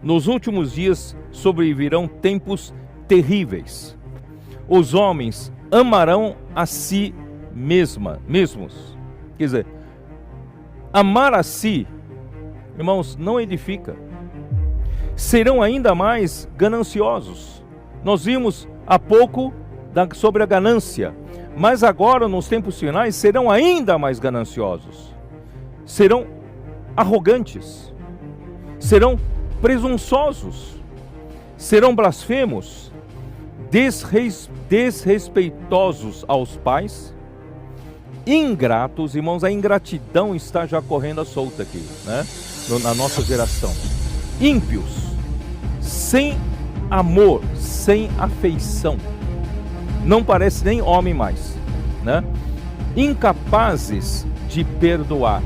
nos últimos dias sobrevirão tempos terríveis. Os homens amarão a si mesmos. Quer dizer, amar a si, irmãos, não edifica. Serão ainda mais gananciosos. Nós vimos há pouco sobre a ganância, mas agora nos tempos finais serão ainda mais gananciosos. Serão arrogantes, serão presunçosos, serão blasfemos, desrespeitosos aos pais, ingratos. Irmãos, a ingratidão está já correndo à solta aqui, né? Na nossa geração. Ímpios, sem amor, sem afeição, não parece nem homem mais, né? Incapazes de perdoar,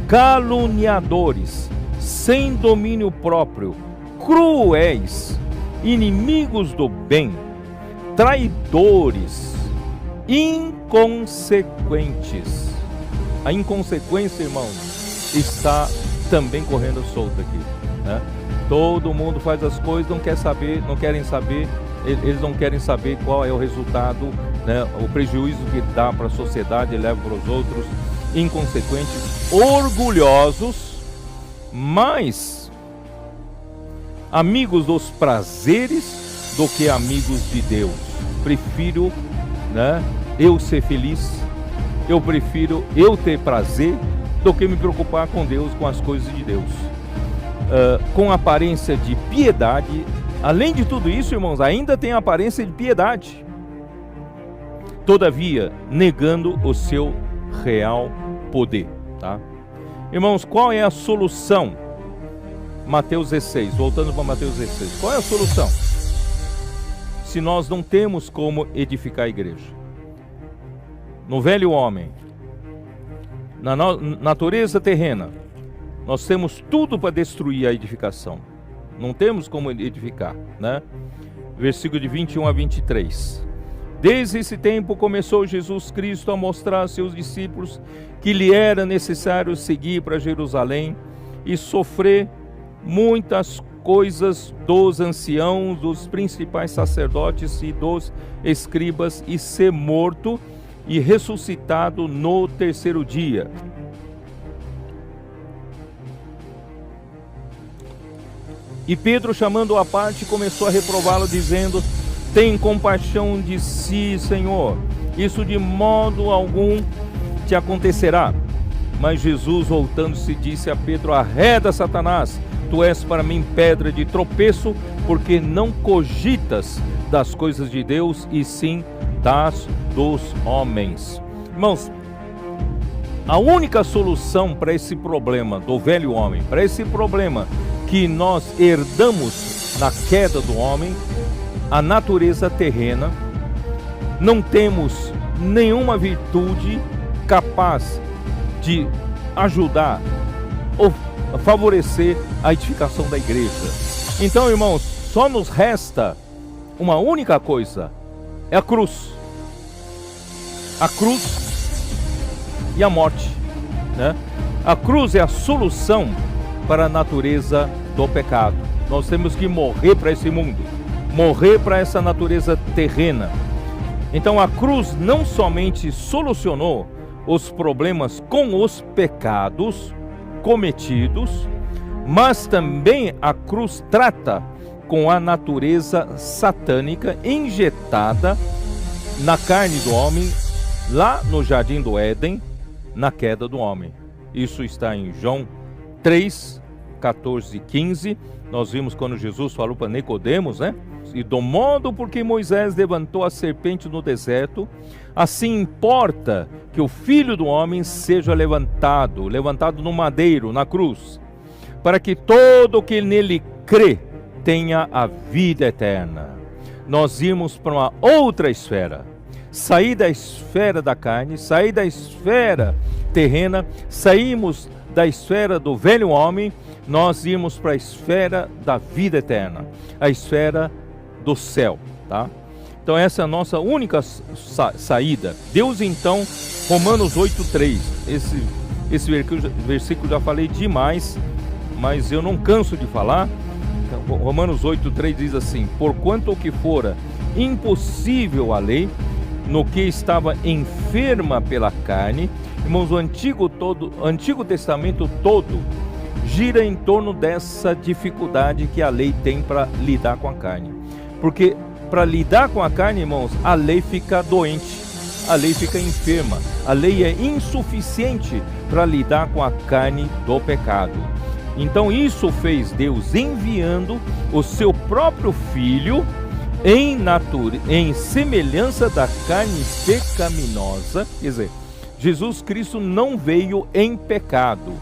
caluniadores, sem domínio próprio, cruéis, inimigos do bem, traidores, inconsequentes. A inconsequência, irmãos, está também correndo solta aqui, né? Todo mundo faz as coisas, eles não querem saber qual é o resultado, né? O prejuízo que dá para a sociedade e leva para os outros. Inconsequentes, orgulhosos, mais amigos dos prazeres do que amigos de Deus. Prefiro, né, eu ser feliz, eu prefiro eu ter prazer do que me preocupar com Deus, com as coisas de Deus. Com aparência de piedade. Além de tudo isso, irmãos, ainda tem a aparência de piedade, todavia negando o seu real poder, tá? Irmãos, qual é a solução? Mateus 16, voltando para Mateus 16, qual é a solução? Se nós não temos como edificar a igreja, no velho homem, na natureza terrena, nós temos tudo para destruir a edificação. Não temos como edificar, né? Versículo de 21 a 23. Desde esse tempo começou Jesus Cristo a mostrar a seus discípulos que lhe era necessário seguir para Jerusalém e sofrer muitas coisas dos anciãos, dos principais sacerdotes e dos escribas, e ser morto e ressuscitado no terceiro dia. E Pedro, chamando-o à parte, começou a reprová-lo, dizendo: tem compaixão de si, Senhor, isso de modo algum te acontecerá. Mas Jesus, voltando-se, disse a Pedro: arreda, Satanás, tu és para mim pedra de tropeço, porque não cogitas das coisas de Deus, e sim das dos homens. Irmãos, a única solução para esse problema do velho homem, para esse problema que nós herdamos na queda do homem, a natureza terrena, não temos nenhuma virtude capaz de ajudar ou favorecer a edificação da igreja. Então, irmãos, só nos resta uma única coisa: é a cruz. A cruz e a morte, né? A cruz é a solução para a natureza do pecado. Nós temos que morrer para esse mundo, morrer para essa natureza terrena. Então a cruz não somente solucionou os problemas com os pecados cometidos, mas também a cruz trata com a natureza satânica injetada na carne do homem, lá no jardim do Éden, na queda do homem. Isso está em João 3, 14 e 15. Nós vimos quando Jesus falou para Nicodemos, né? E do modo porque Moisés levantou a serpente no deserto, assim importa que o Filho do Homem seja levantado no madeiro, na cruz, para que todo que nele crê tenha a vida eterna. Nós irmos para uma outra esfera, sair da esfera da carne, sair da esfera terrena, saímos da esfera do velho homem, nós irmos para a esfera da vida eterna, a esfera do céu, tá? Então essa é a nossa única saída. Deus então, Romanos 8:3, esse versículo já falei demais, mas eu não canso de falar. Romanos 8:3 diz assim: porquanto o que fora impossível à lei, no que estava enferma pela carne. Irmãos, o Antigo Testamento todo gira em torno dessa dificuldade que a lei tem para lidar com a carne. Porque para lidar com a carne, irmãos, a lei fica doente, a lei fica enferma, a lei é insuficiente para lidar com a carne do pecado. Então isso fez Deus enviando o seu próprio Filho em semelhança da carne pecaminosa. Quer dizer, Jesus Cristo não veio em pecado,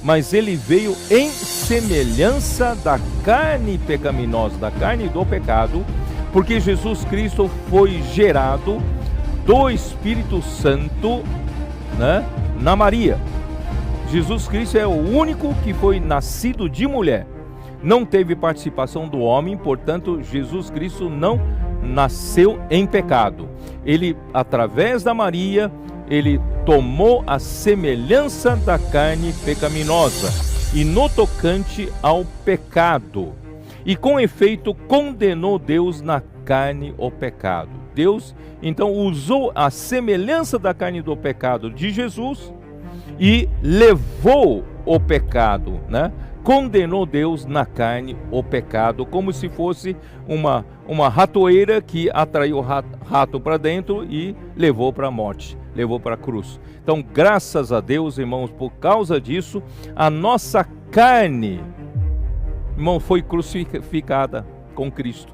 mas ele veio em semelhança da carne pecaminosa, da carne do pecado, porque Jesus Cristo foi gerado do Espírito Santo, né, na Maria. Jesus Cristo é o único que foi nascido de mulher. Não teve participação do homem, portanto, Jesus Cristo não nasceu em pecado. Ele, através da Maria, ele tomou a semelhança da carne pecaminosa e no tocante ao pecado. E com efeito condenou Deus na carne o pecado. Deus, então, usou a semelhança da carne do pecado de Jesus e levou o pecado, né? Condenou Deus na carne o pecado, como se fosse uma ratoeira que atraiu o rato para dentro e levou para a morte, levou para a cruz. Então, graças a Deus, irmãos, por causa disso, a nossa carne, irmão, foi crucificada com Cristo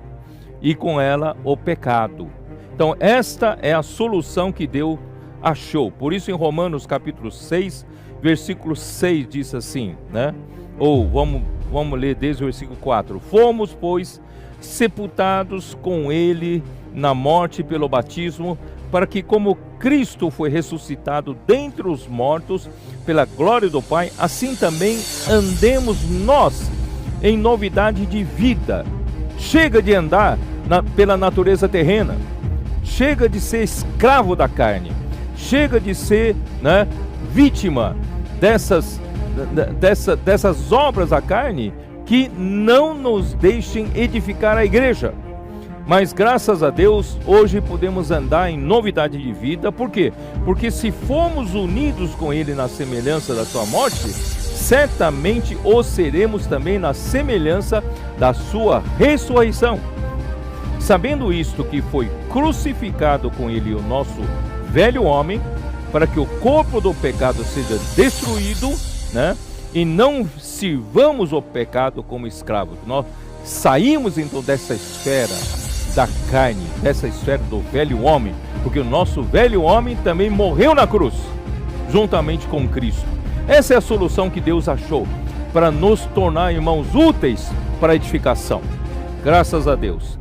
e com ela o pecado. Então, esta é a solução que Deus achou. Por isso, em Romanos capítulo 6, versículo 6 diz assim, né? Ou vamos ler desde o versículo 4. Fomos, pois, sepultados com ele na morte pelo batismo, para que, como Cristo foi ressuscitado dentre os mortos pela glória do Pai, assim também andemos nós em novidade de vida. Chega de andar pela natureza terrena, chega de ser escravo da carne, chega de ser, né, vítima dessas obras da carne que não nos deixem edificar a igreja. Mas graças a Deus, hoje podemos andar em novidade de vida. Por quê? Porque se formos unidos com ele na semelhança da sua morte, certamente o seremos também na semelhança da sua ressurreição. Sabendo isto, que foi crucificado com ele o nosso velho homem, para que o corpo do pecado seja destruído, né? E não sirvamos o pecado como escravos. Nós saímos então dessa esfera da carne, dessa esfera do velho homem, porque o nosso velho homem também morreu na cruz, juntamente com Cristo. Essa é a solução que Deus achou para nos tornar, irmãos, úteis para a edificação. Graças a Deus.